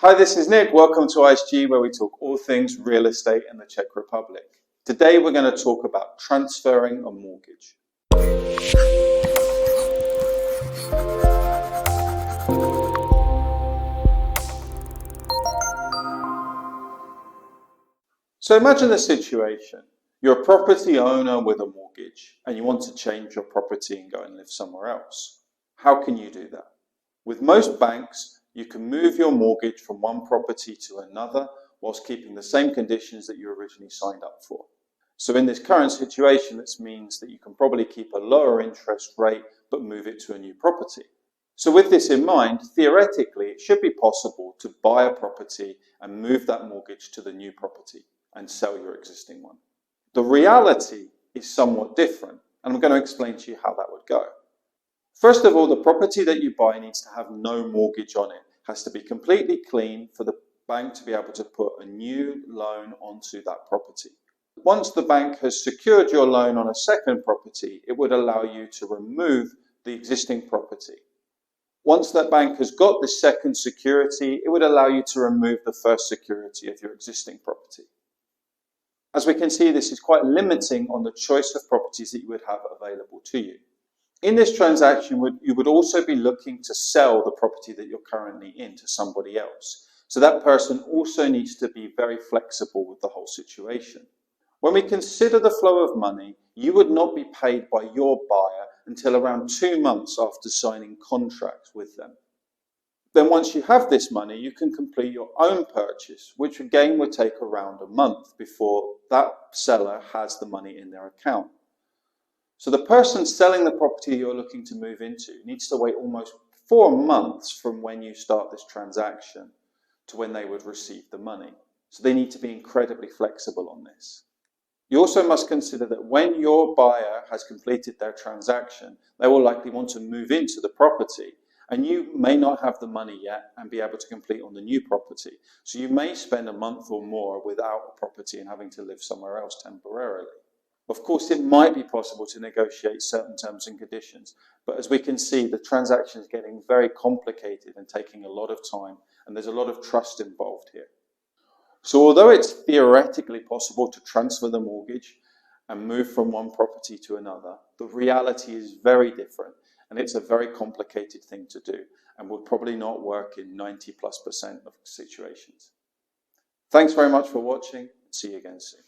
Hi, this is Nick. Welcome to ISG, where we talk all things real estate in the Czech Republic. Today we're going to talk about transferring a mortgage. So imagine the situation. You're a property owner with a mortgage and you want to change your property and go and live somewhere else. How can you do that? With most banks, you can move your mortgage from one property to another whilst keeping the same conditions that you originally signed up for. So in this current situation, this means that you can probably keep a lower interest rate but move it to a new property. So with this in mind, theoretically, it should be possible to buy a property and move that mortgage to the new property and sell your existing one. The reality is somewhat different, and I'm going to explain to you how that would go. First of all, the property that you buy needs to have no mortgage on it. It has to be completely clean for the bank to be able to put a new loan onto that property. Once the bank has secured your loan on a second property, it would allow you to remove the existing property. Once that bank has got the second security, it would allow you to remove the first security of your existing property. As we can see, this is quite limiting on the choice of properties that you would have available to you. In this transaction, you would also be looking to sell the property that you're currently in to somebody else. So that person also needs to be very flexible with the whole situation. When we consider the flow of money, you would not be paid by your buyer until around 2 months after signing contracts with them. Then once you have this money, you can complete your own purchase, which again would take around a month before that seller has the money in their account. So the person selling the property you're looking to move into needs to wait almost 4 months from when you start this transaction to when they would receive the money. So they need to be incredibly flexible on this. You also must consider that when your buyer has completed their transaction, they will likely want to move into the property, and you may not have the money yet and be able to complete on the new property. So you may spend a month or more without a property and having to live somewhere else temporarily. Of course, it might be possible to negotiate certain terms and conditions, but as we can see, the transaction is getting very complicated and taking a lot of time, and there's a lot of trust involved here. So although it's theoretically possible to transfer the mortgage and move from one property to another, the reality is very different, and it's a very complicated thing to do and will probably not work in 90+% of situations. Thanks very much for watching. See you again soon.